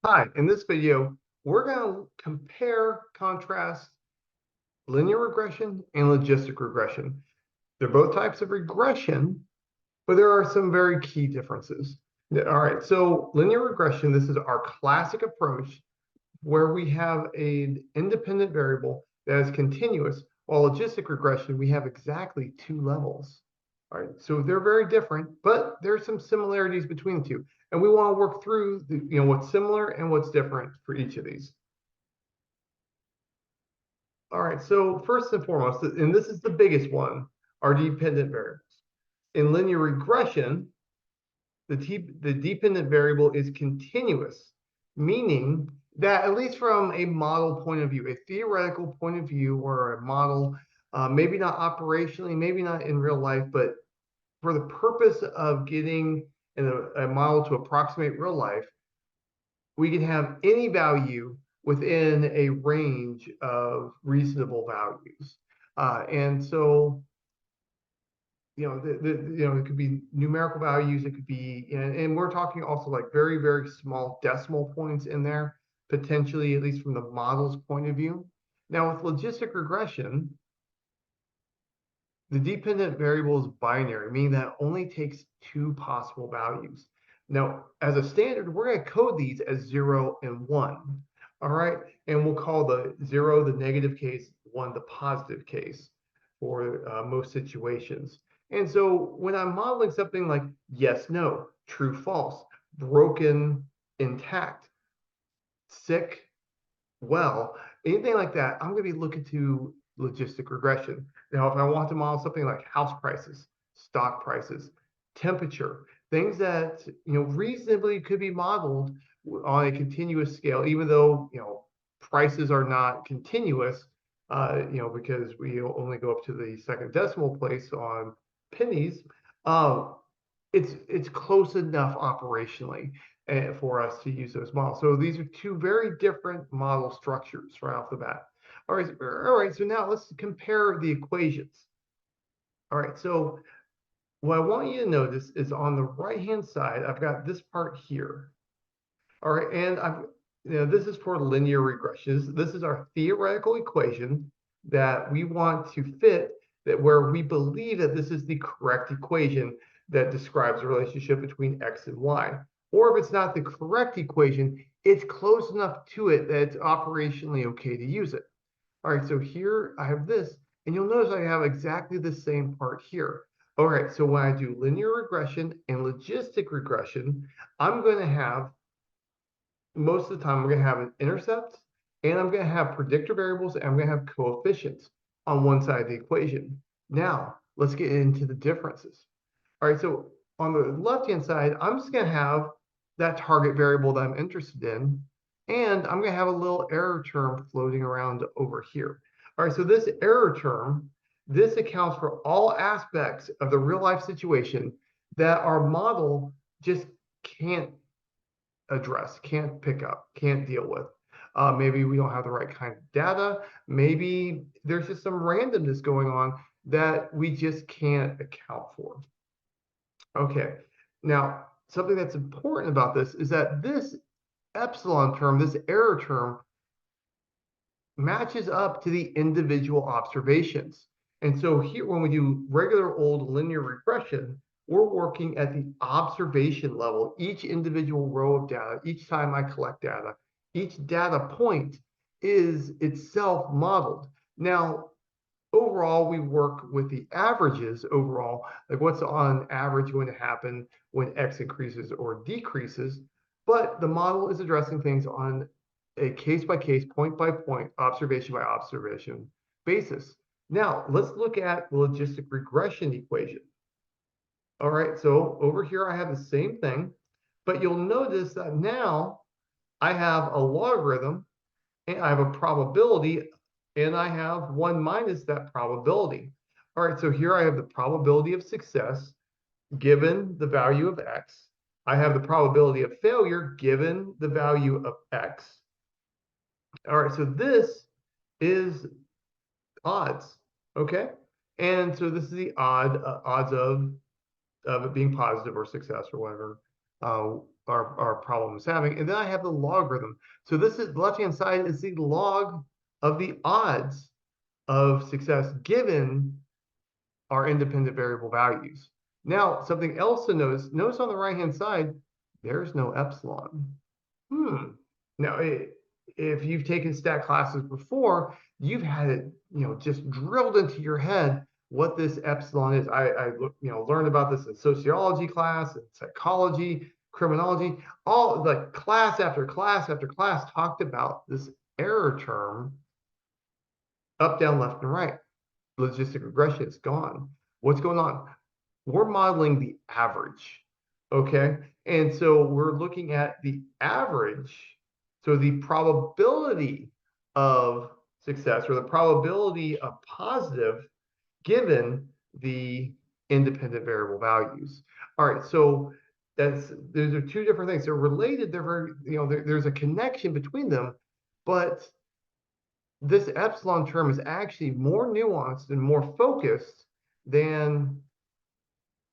Hi, in this video, we're going to compare, contrast linear regression and logistic regression. They're both types of regression, but there are some very key differences. All right, so linear regression, this is our classic approach where we have an independent variable that is continuous, while logistic regression, we have exactly two levels. All right, so they're very different, but there's some similarities between the two. And we want to work through what's similar and what's different for each of these. All right, so first and foremost, and this is the biggest one, are dependent variables. In linear regression, the dependent variable is continuous, meaning that at least from a model point of view, a theoretical point of view, or a model, maybe not operationally, maybe not in real life, but for the purpose of getting a model to approximate real life, we can have any value within a range of reasonable values. And so, it could be numerical values, it could be, and we're talking also like very, very small decimal points in there, potentially, at least from the model's point of view. Now, with logistic regression, the dependent variable is binary, meaning that it only takes two possible values. Now, as a standard, we're going to code these as 0 and 1. All right. And we'll call the 0 the negative case, 1 the positive case for most situations. And so when I'm modeling something like yes, no, true, false, broken, intact, sick, well, anything like that, I'm going to be looking to logistic regression. Now, if I want to model something like house prices, stock prices, temperature, things that reasonably could be modeled on a continuous scale, even though prices are not continuous, because we only go up to the second decimal place on pennies. It's close enough operationally for us to use those models. So these are two very different model structures right off the bat. All right. So now let's compare the equations. All right. So what I want you to notice is on the right-hand side, I've got this part here. All right, and this is for linear regressions. This is our theoretical equation that we want to fit, that where we believe that this is the correct equation that describes the relationship between x and y. Or if it's not the correct equation, it's close enough to it that it's operationally okay to use it. All right, so here I have this, and you'll notice I have exactly the same part here. All right, so when I do linear regression and logistic regression, I'm going to have, most of the time, I'm going to have an intercept, and I'm going to have predictor variables, and I'm going to have coefficients on one side of the equation. Now, let's get into the differences. All right, so on the left-hand side, I'm just going to have that target variable that I'm interested in, and I'm going to have a little error term floating around over here. All right, so this error term, this accounts for all aspects of the real-life situation that our model just can't address, can't pick up, can't deal with. Maybe we don't have the right kind of data. Maybe there's just some randomness going on that we just can't account for. Okay, now something that's important about this is that this epsilon term, this error term, matches up to the individual observations. And so here, when we do regular old linear regression, we're working at the observation level. Each individual row of data, each time I collect data, each data point is itself modeled. Now, overall, we work with the averages overall, like what's on average going to happen when X increases or decreases. But the model is addressing things on a case by case, point by point, observation by observation basis. Now, let's look at the logistic regression equation. All right, so over here I have the same thing, but you'll notice that now I have a logarithm and I have a probability, and I have 1 minus that probability. All right, so here I have the probability of success given the value of X. I have the probability of failure given the value of X. All right, so this is odds, okay? And so this is the odds of it being positive or success or whatever our problem is having. And then I have the logarithm. So this is the left-hand side is the log of the odds of success given our independent variable values. Now, something else to notice on the right-hand side, there's no epsilon. Now, if you've taken stat classes before, you've had it, just drilled into your head what this epsilon is. I learned about this in sociology class, and psychology, criminology, all like class after class after class talked about this error term, up, down, left, and right. Logistic regression is gone. What's going on? We're modeling the average, okay? And so we're looking at the average, so the probability of success or the probability of positive given the independent variable values. All right, so those are two different things. They're related, they're very, there's a connection between them, but this epsilon term is actually more nuanced and more focused than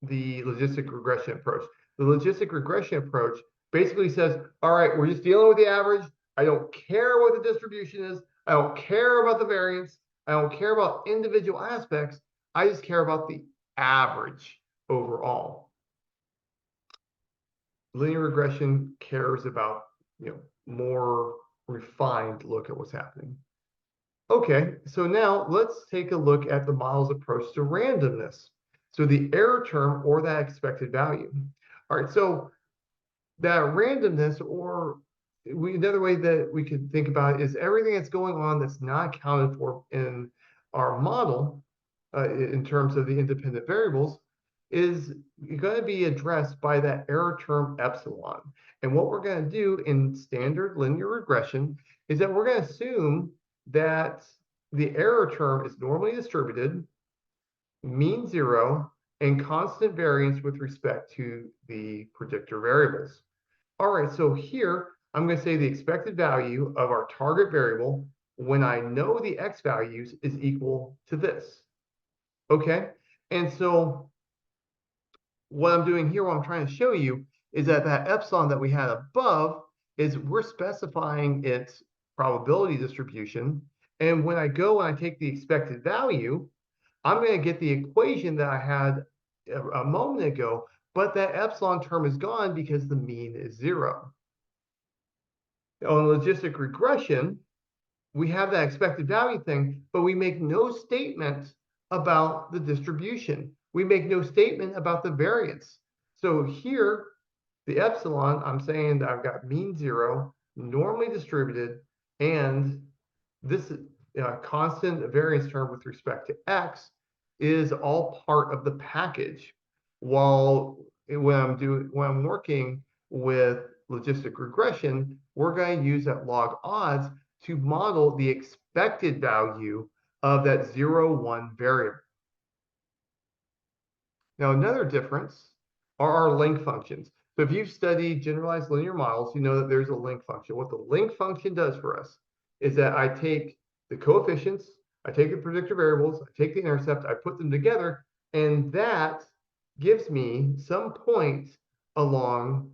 the logistic regression approach. The logistic regression approach basically says, all right, we're just dealing with the average. I don't care what the distribution is. I don't care about the variance. I don't care about individual aspects. I just care about the average overall. Linear regression cares about, more refined look at what's happening. Okay, so now let's take a look at the model's approach to randomness. So the error term or that expected value. All right, so that randomness, or another way that we could think about it is everything that's going on that's not accounted for in our model in terms of the independent variables is going to be addressed by that error term epsilon. And what we're going to do in standard linear regression is that we're going to assume that the error term is normally distributed, mean zero, and constant variance with respect to the predictor variables. All right, so here I'm going to say the expected value of our target variable when I know the x values is equal to this. Okay, and so what I'm doing here, what I'm trying to show you is that that epsilon that we had above is we're specifying its probability distribution. And when I go and I take the expected value, I'm going to get the equation that I had a moment ago, but that epsilon term is gone because the mean is zero. On logistic regression, we have that expected value thing, but we make no statement about the distribution. We make no statement about the variance. So here, the epsilon, I'm saying that I've got mean zero, normally distributed, and this constant variance term with respect to x is all part of the package. While when I'm working with logistic regression, we're going to use that log odds to model the expected value of that 0, 1 variable. Now, another difference are our link functions. So if you've studied generalized linear models, you know that there's a link function. What the link function does for us is that I take the coefficients, I take the predictor variables, I take the intercept, I put them together, and that gives me some point along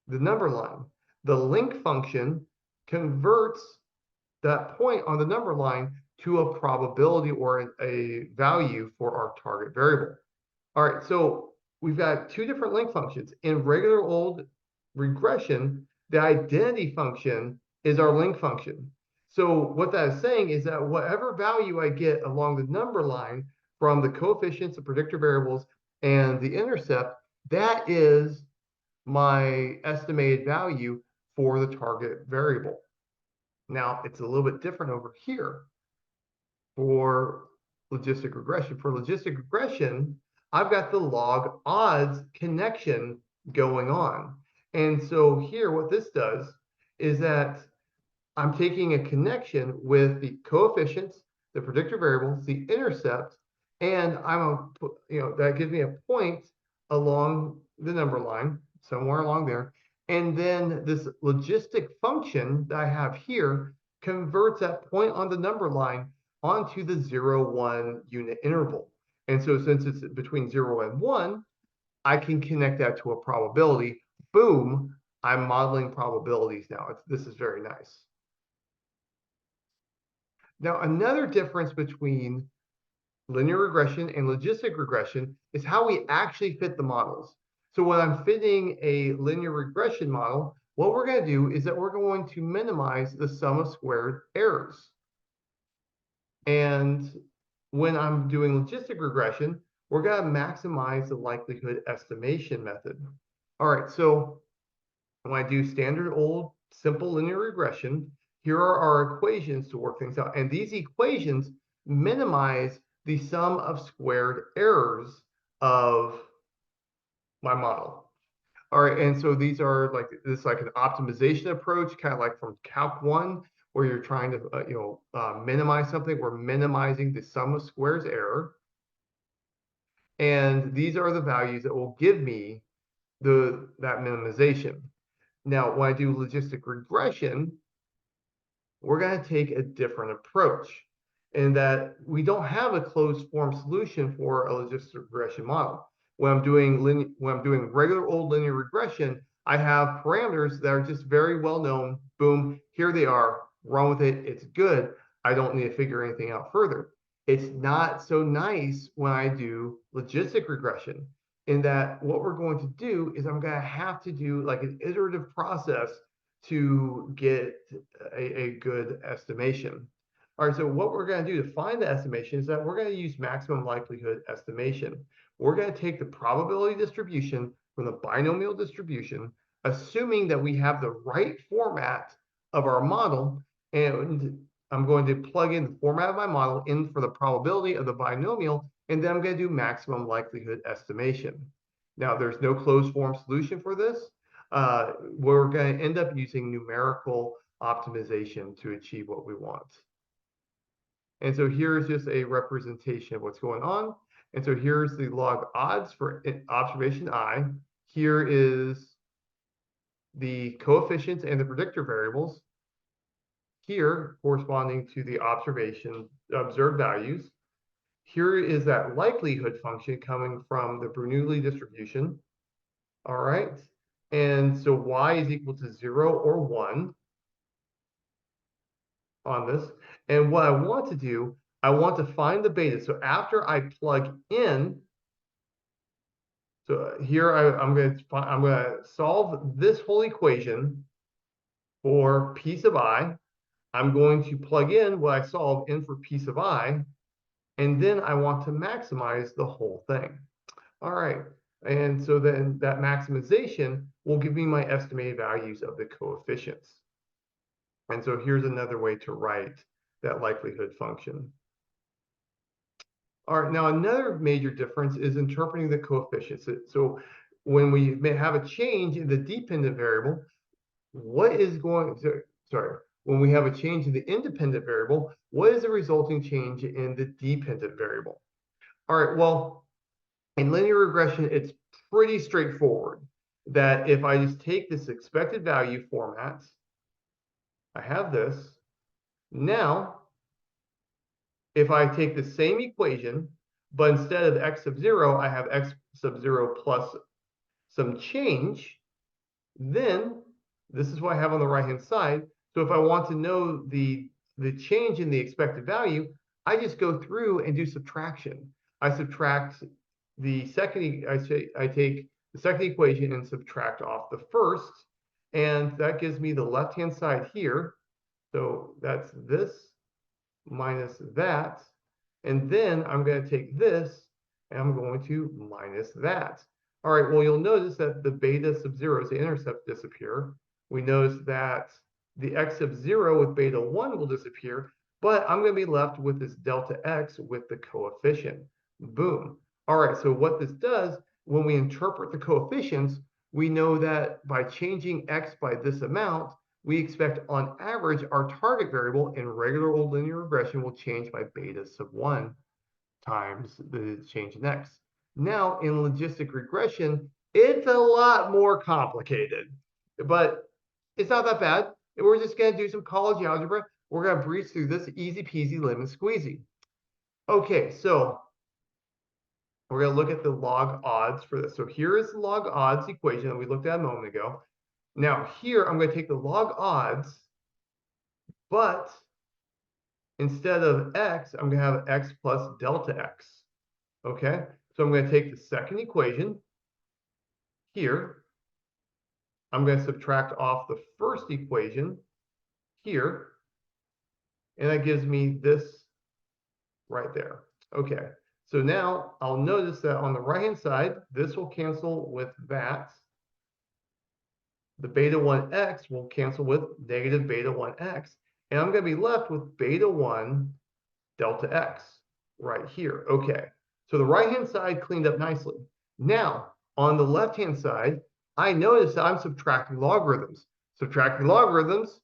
the number line. The link function converts that point on the number line to a probability or a value for our target variable. All right, so we've got two different link functions. In regular old regression, the identity function is our link function. So what that is saying is that whatever value I get along the number line from the coefficients, the predictor variables, and the intercept, that is my estimated value for the target variable. Now, it's a little bit different over here for logistic regression. For logistic regression, I've got the log odds connection going on. And so here, what this does is that I'm taking a connection with the coefficients, the predictor variables, the intercept, and that gives me a point along the number line, somewhere along there. And then this logistic function that I have here converts that point on the number line onto the 0, 1 unit interval. And so since it's between 0 and 1, I can connect that to a probability. Boom, I'm modeling probabilities now. This is very nice. Now, another difference between linear regression and logistic regression is how we actually fit the models. So when I'm fitting a linear regression model, what we're going to do is that we're going to minimize the sum of squared errors. And when I'm doing logistic regression, we're going to maximize the likelihood estimation method. All right, so when I do standard old simple linear regression, here are our equations to work things out. And these equations minimize the sum of squared errors of my model. All right, and so these are like like an optimization approach, kind of like from Calc 1, where you're trying to minimize something. We're minimizing the sum of squares error. And these are the values that will give me that minimization. Now, when I do logistic regression, we're going to take a different approach in that we don't have a closed form solution for a logistic regression model. When I'm doing regular old linear regression, I have parameters that are just very well known. Boom, here they are. Run with it. It's good. I don't need to figure anything out further. It's not so nice when I do logistic regression, in that what we're going to do is I'm going to have to do like an iterative process to get a good estimation. All right, so what we're going to do to find the estimation is that we're going to use maximum likelihood estimation. We're going to take the probability distribution from the binomial distribution, assuming that we have the right format of our model, and I'm going to plug in the format of my model in for the probability of the binomial, and then I'm going to do maximum likelihood estimation. Now, there's no closed form solution for this. We're going to end up using numerical optimization to achieve what we want. And so here's just a representation of what's going on. And so here's the log odds for observation I. Here is the coefficients and the predictor variables. Here, corresponding to the observed values. Here is that likelihood function coming from the Bernoulli distribution. All right. And so y is equal to 0 or 1 on this. And what I want to do, I want to find the beta. So after I plug in, so here I'm going to solve this whole equation for piece of I. I'm going to plug in what I solved in for piece of I, and then I want to maximize the whole thing. All right. And so then that maximization will give me my estimated values of the coefficients. And so here's another way to write that likelihood function. All right, now another major difference is interpreting the coefficients. So when we may have a change in the dependent variable, what is going to, sorry, when we have a change in the independent variable, what is the resulting change in the dependent variable? All right, well, in linear regression, it's pretty straightforward that if I just take this expected value format, I have this. Now, if I take the same equation, but instead of x sub 0, I have x sub 0 plus some change, then this is what I have on the right-hand side. So if I want to know the change in the expected value, I just go through and do subtraction. I subtract the second, I take the second equation and subtract off the first, and that gives me the left-hand side here. So that's this minus that, and then I'm going to take this and I'm going to minus that. All right, well, you'll notice that the beta sub 0s, the intercept, disappear. We notice that the x sub 0 with beta 1 will disappear, but I'm going to be left with this delta x with the coefficient. Boom. All right, so what this does, when we interpret the coefficients, we know that by changing x by this amount, we expect on average our target variable in regular old linear regression will change by beta sub 1 times the change in x. Now in logistic regression, it's a lot more complicated, but it's not that bad. We're just going to do some college algebra. We're going to breeze through this easy peasy lemon squeezy. Okay, so we're going to look at the log odds for this. So here is the log odds equation that we looked at a moment ago. Now here, I'm going to take the log odds, but instead of x, I'm going to have x plus delta x. Okay, so I'm going to take the second equation here. I'm going to subtract off the first equation here, and that gives me this right there. Okay, so now I'll notice that on the right-hand side, this will cancel with that. The beta 1x will cancel with negative beta 1x, and I'm going to be left with beta 1 delta x right here. Okay, so the right-hand side cleaned up nicely. Now, on the left-hand side, I notice I'm subtracting logarithms. Subtracting logarithms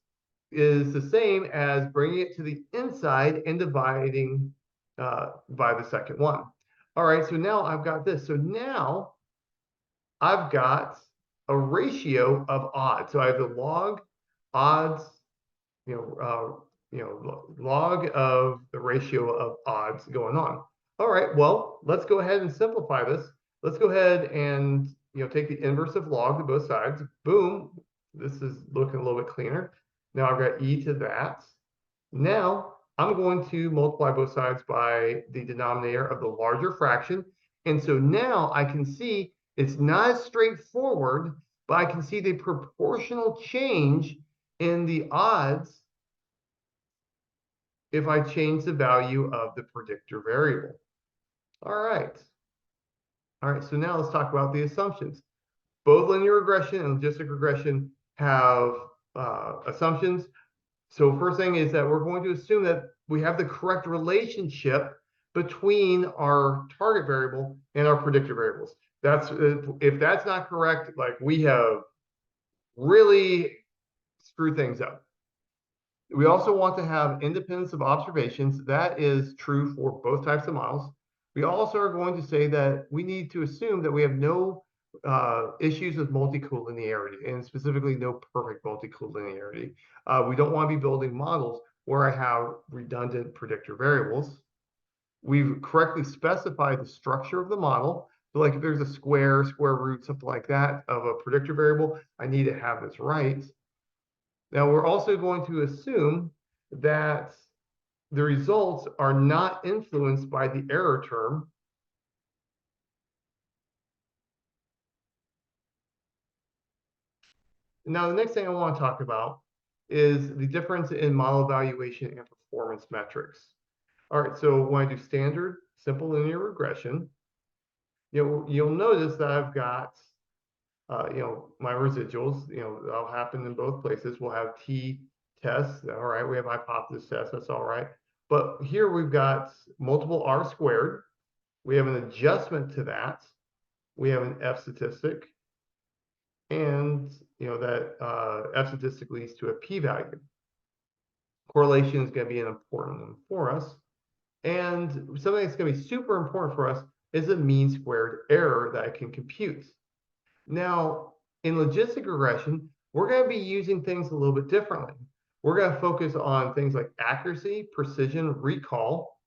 is the same as bringing it to the inside and dividing by the second one. All right, so now I've got this. So now I've got a ratio of odds. So I have the log odds, log of the ratio of odds going on. All right, well, let's go ahead and simplify this. Let's go ahead and take the inverse of log to both sides. Boom, this is looking a little bit cleaner. Now I've got e to that. Now I'm going to multiply both sides by the denominator of the larger fraction. And so now I can see it's not as straightforward, but I can see the proportional change in the odds if I change the value of the predictor variable. All right. All right, so now let's talk about the assumptions. Both linear regression and logistic regression have assumptions. So first thing is that we're going to assume that we have the correct relationship between our target variable and our predictor variables. That's if that's not correct, like we have really screwed things up. We also want to have independence of observations. That is true for both types of models. We also are going to say that we need to assume that we have no issues with multicollinearity, and specifically no perfect multicollinearity. We don't want to be building models where I have redundant predictor variables. We've correctly specified the structure of the model. So like if there's a square root, something like that of a predictor variable, I need to have this right. Now we're also going to assume that the results are not influenced by the error term. Now, the next thing I want to talk about is the difference in model evaluation and performance metrics. All right, so when I do standard simple linear regression, you'll notice that I've got, my residuals, that'll happen in both places. We'll have t-tests. All right, we have hypothesis tests. That's all right. But here we've got multiple R squared. We have an adjustment to that. We have an F statistic. And that F statistic leads to a p-value. Correlation is going to be an important one for us. And something that's going to be super important for us is the mean squared error that I can compute. Now, in logistic regression, we're going to be using things a little bit differently. We're going to focus on things like accuracy, precision, recall,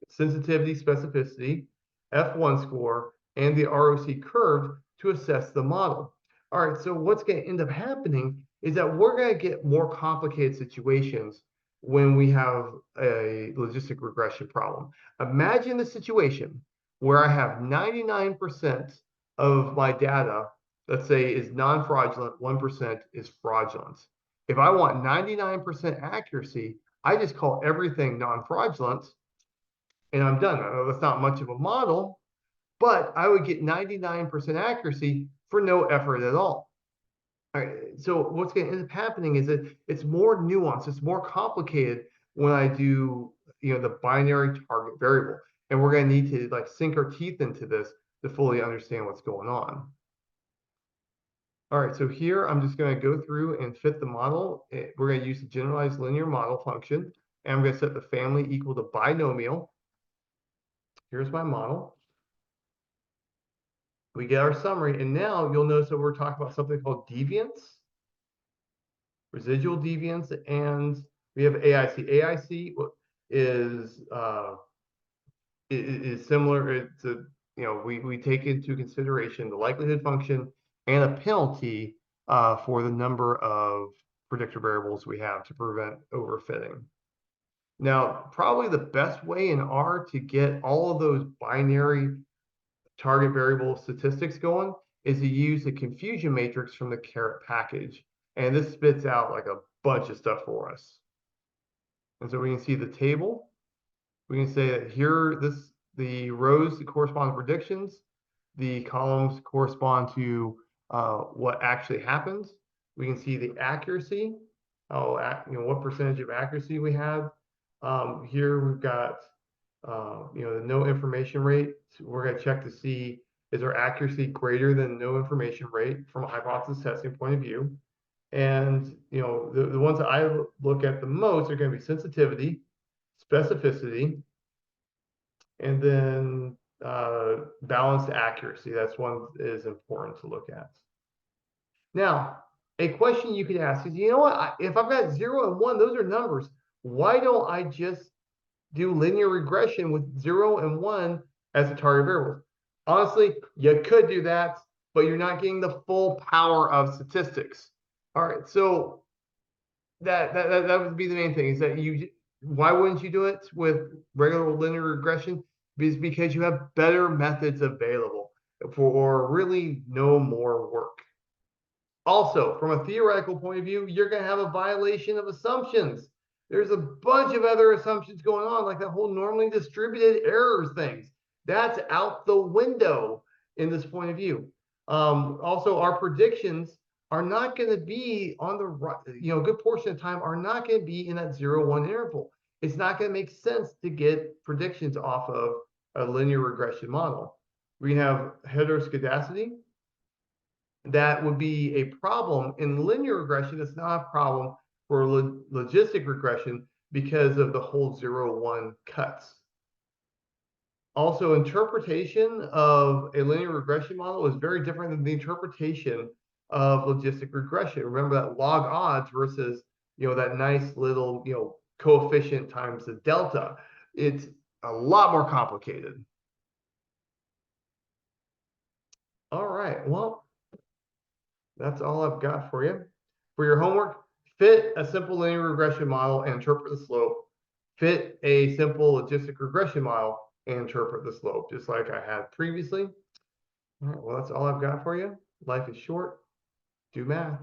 sensitivity, specificity, F1 score, and the ROC curve to assess the model. All right, so what's going to end up happening is that we're going to get more complicated situations when we have a logistic regression problem. Imagine the situation where I have 99% of my data, let's say, is non-fraudulent, 1% is fraudulent. If I want 99% accuracy, I just call everything non-fraudulent, and I'm done. I know that's not much of a model, but I would get 99% accuracy for no effort at all. All right, so what's going to end up happening is that it's more nuanced, it's more complicated when I do, the binary target variable. And we're going to need to like sink our teeth into this to fully understand what's going on. All right, so here I'm just going to go through and fit the model. We're going to use the generalized linear model function, and I'm going to set the family equal to binomial. Here's my model. We get our summary, and now you'll notice that we're talking about something called deviance, residual deviance, and we have AIC. AIC is similar to, we take into consideration the likelihood function and a penalty for the number of predictor variables we have to prevent overfitting. Now, probably the best way in R to get all of those binary target variable statistics going is to use the confusion matrix from the caret package. And this spits out like a bunch of stuff for us. And so we can see the table. We can say that here, the rows that correspond to predictions, the columns correspond to what actually happens. We can see the accuracy, what percentage of accuracy we have. Here we've got the no information rate. So we're going to check to see is our accuracy greater than no information rate from a hypothesis testing point of view. And the ones that I look at the most are going to be sensitivity, specificity, and then balanced accuracy. That's one that is important to look at. Now, a question you could ask is, you know what? If I've got 0 and 1, those are numbers. Why don't I just do linear regression with 0 and 1 as the target variables? Honestly, you could do that, but you're not getting the full power of statistics. All right, so that would be the main thing, is that why wouldn't you do it with regular linear regression? Because you have better methods available for really no more work. Also, from a theoretical point of view, you're going to have a violation of assumptions. There's a bunch of other assumptions going on, like that whole normally distributed errors things. That's out the window in this point of view. Also, our predictions are not going to be on the right, a good portion of time are not going to be in that 0-1 interval. It's not going to make sense to get predictions off of a linear regression model. We have heteroscedasticity. That would be a problem in linear regression. It's not a problem for logistic regression because of the whole 0-1 cuts. Also, interpretation of a linear regression model is very different than the interpretation of logistic regression. Remember that log odds versus that nice little coefficient times the delta. It's a lot more complicated. All right, well, that's all I've got for you. For your homework, fit a simple linear regression model and interpret the slope. Fit a simple logistic regression model and interpret the slope, just like I had previously. All right, well, that's all I've got for you. Life is short. Do math.